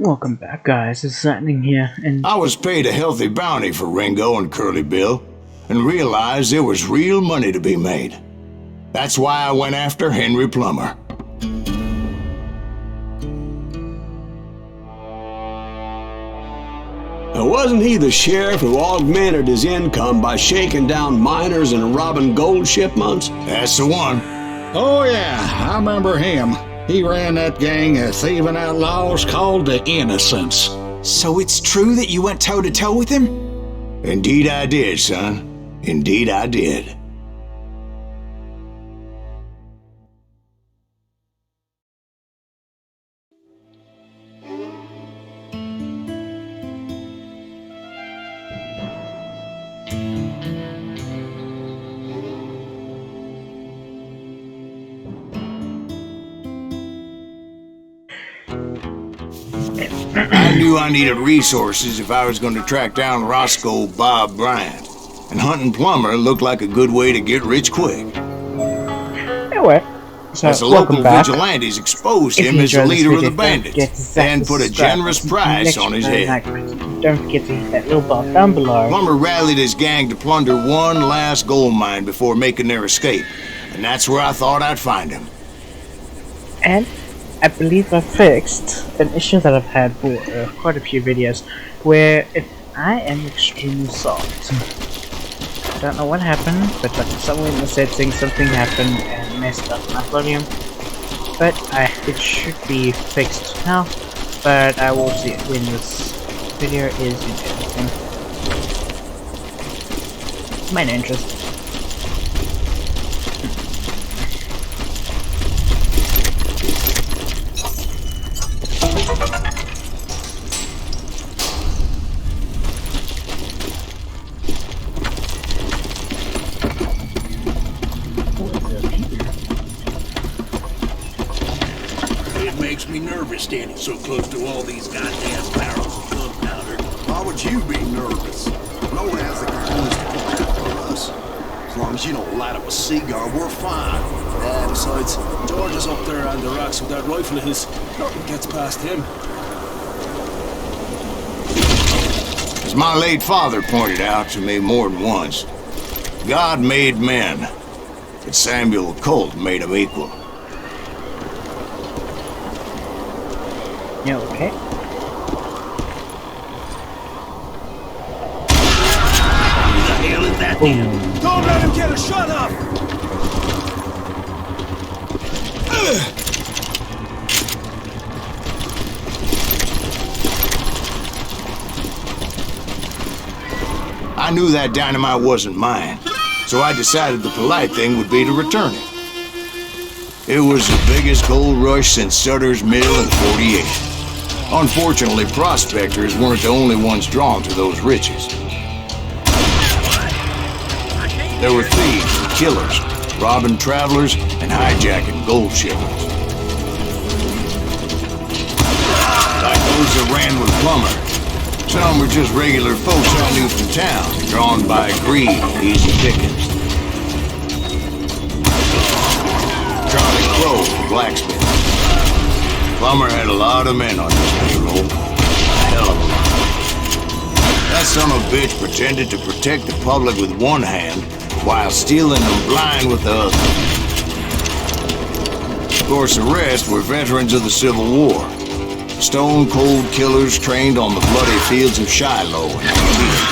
Welcome back, guys. It's Lightning here, and I was paid a healthy bounty for Ringo and Curly Bill, and realized there was real money to be made. That's why I went after Henry Plummer. Now, wasn't he the sheriff who augmented his income by shaking down miners and robbing gold shipments? That's the one. Oh yeah, I remember him. He ran that gang of thieving outlaws called the Innocents. So it's true that you went toe-to-toe with him? Indeed I did, son. Indeed I did. I knew I needed resources if I was going to track down Roscoe Bob Bryant, and hunting Plummer looked like a good way to get rich quick. anyway, so As the welcome local back. vigilantes exposed If him you as the enjoyed this leader of the video, don't bandits, forget to and put a subscribe. generous price Next on his video, head. Don't forget to hit that little bell down below. Plummer rallied his gang to plunder one last gold mine before making their escape, and that's where I thought I'd find him. And I believe I fixed an issue that I've had for quite a few videos, where if I am extremely soft. Don't know what happened, but like somewhere in the settings something happened and messed up my volume. But it should be fixed now, but I will see it when this video is in editing. Main interest. It makes me nervous standing so close to all these goddamn barrels of gunpowder. Why would you be nervous? No one has the components to put that for us. As long as you don't light up a cigar, we're fine. Yeah, besides, George is up there on the rocks with that rifle of his. Nothing gets past him. As my late father pointed out to me more than once, God made men, but Samuel Colt made them equal. Yeah, okay. Who the hell is that damn? Don't let him get a shot up! I knew that dynamite wasn't mine, so I decided the polite thing would be to return it. It was the biggest gold rush since Sutter's Mill in '48. Unfortunately, prospectors weren't the only ones drawn to those riches. There were thieves and killers, robbing travelers and hijacking gold shipments. Like those that ran with Plummer. Some were just regular folks I knew from town, drawn by greed and easy pickings. Charlie Crow, the blacksmith. Plummer had a lot of men on his payroll. A hell of a lot. That son of a bitch pretended to protect the public with one hand, while stealing them blind with the other. Of course, the rest were veterans of the Civil War. Stone-cold killers trained on the bloody fields of Shiloh and Antietam.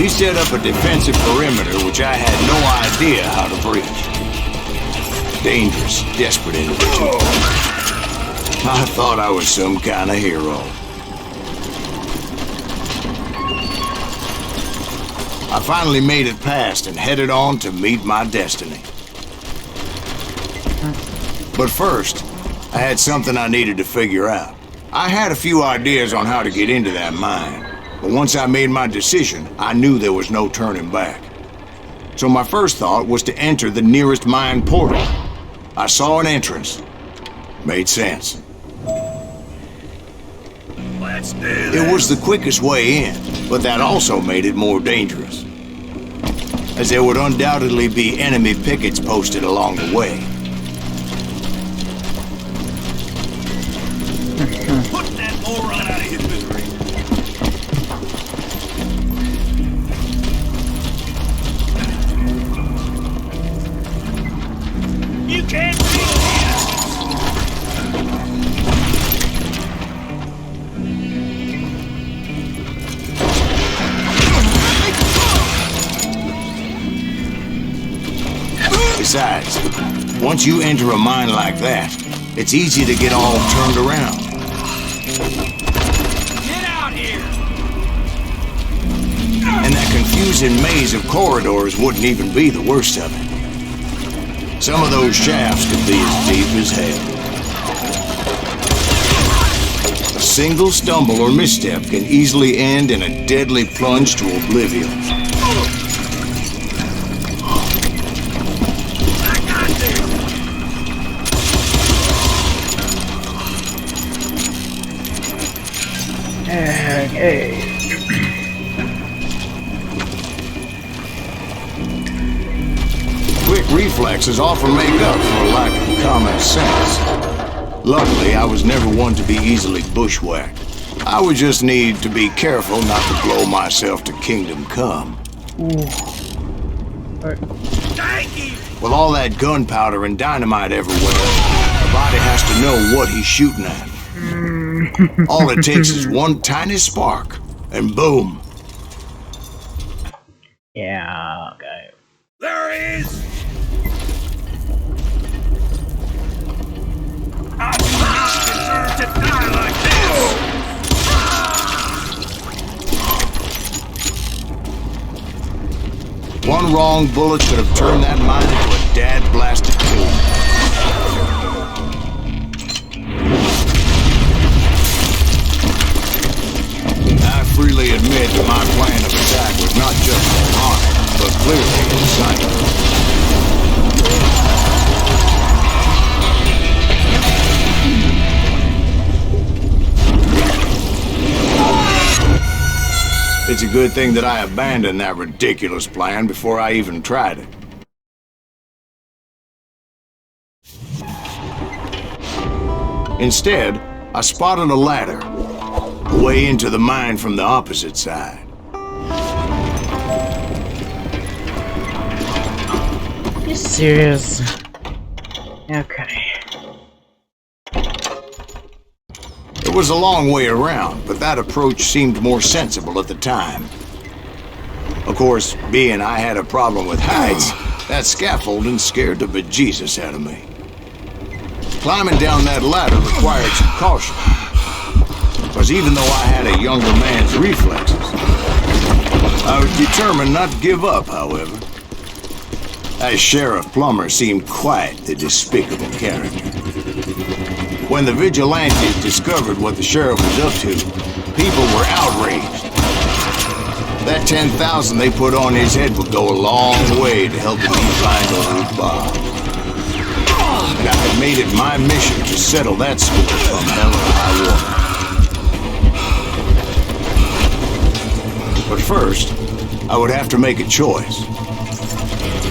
He set up a defensive perimeter which I had no idea how to breach. Dangerous, desperate individual. I thought I was some kind of hero. I finally made it past and headed on to meet my destiny. But first, I had something I needed to figure out. I had a few ideas on how to get into that mine, but once I made my decision, I knew there was no turning back. So my first thought was to enter the nearest mine portal. I saw an entrance. Made sense. Let's do this. It was the quickest way in, but that also made it more dangerous, as there would undoubtedly be enemy pickets posted along the way. Put Besides, once you enter a mine like that, it's easy to get all turned around. Get out here! And that confusing maze of corridors wouldn't even be the worst of it. Some of those shafts could be as deep as hell. A single stumble or misstep can easily end in a deadly plunge to oblivion. Okay. Quick reflexes often make up for a lack of common sense. Luckily, I was never one to be easily bushwhacked. I would just need to be careful not to blow myself to kingdom come. Thank you! With all that gunpowder and dynamite everywhere, the body has to know what he's shooting at. All it takes is one tiny spark, and boom. Yeah, okay. There he is! I deserve to die like this! One wrong bullet could have turned that mine into a dad-blasted tomb. I freely admit that my plan of attack was not just unarmed, but clearly in sight. It's a good thing that I abandoned that ridiculous plan before I even tried it. Instead, I spotted a ladder, a way into the mine from the opposite side. You serious? Okay. It was a long way around, but that approach seemed more sensible at the time. Of course, being I had a problem with heights, that scaffolding scared the bejesus out of me. Climbing down that ladder required some caution, because even though I had a younger man's reflexes, I was determined not to give up, however. That Sheriff Plummer seemed quite the despicable character. When the vigilantes discovered what the sheriff was up to, people were outraged. That 10,000 they put on his head would go a long way to helping me find old Bob. And I had made it my mission to settle that score from hell or high water. But first, I would have to make a choice.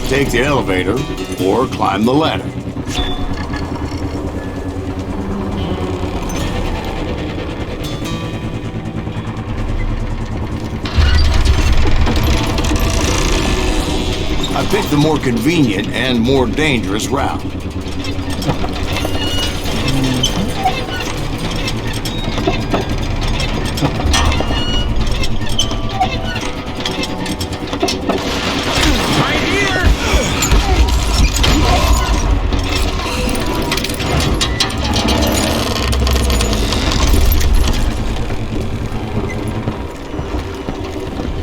Take the elevator or climb the ladder. I picked the more convenient and more dangerous route. Right here!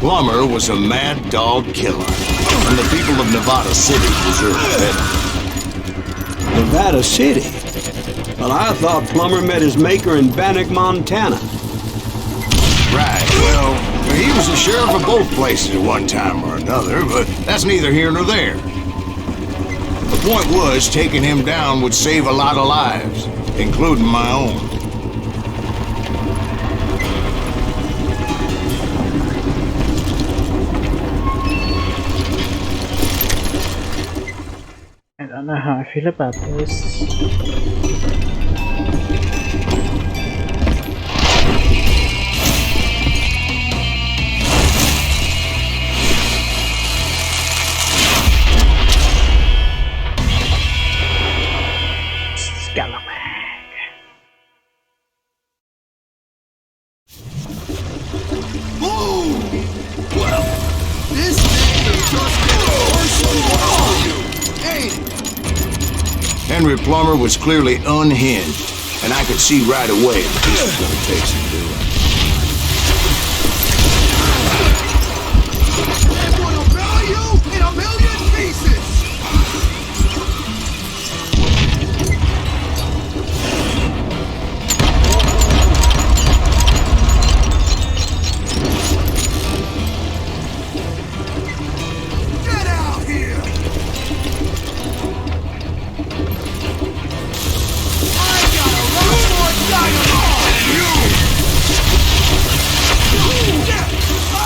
Plummer was a mad dog killer, and the people of Nevada City deserved better. Nevada City? Well, I thought Plummer met his maker in Bannock, Montana. Right, well, he was the sheriff of both places at one time or another, but that's neither here nor there. The point was, taking him down would save a lot of lives, including my own. I don't know how I feel about this. Scalawag. Whoa! Well, this thing is just getting worse and worse for you, ain't it? Henry Plummer was clearly unhinged, and I could see right away that this was going to take some doing. I'm gonna bury you in a million pieces! Get out here! I got a lot more dynamite than you!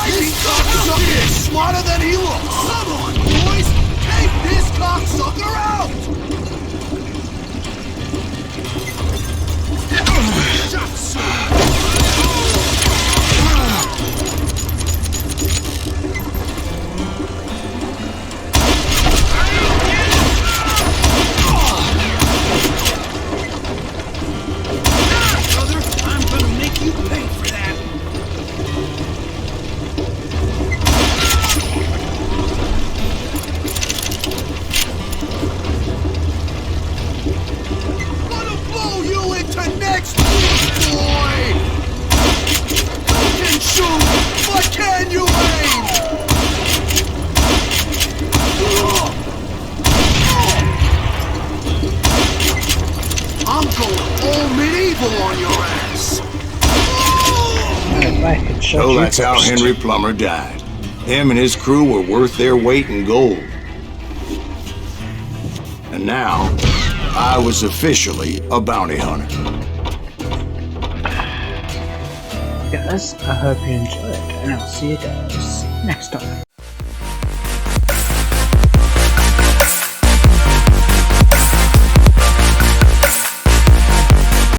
This cocksucker is smarter than he looks! Come on, boys! Take this cocksucker out! Shots! Brother, I'm gonna make you pay for that! Gonna blow you into next week, boy! You can shoot, but can you aim? I'm going all medieval on your ass! If I could show So you that's how first. Henry Plummer died. Him and his crew were worth their weight in gold. And now, I was officially a bounty hunter. Guys, I hope you enjoyed, and I'll see you guys next time.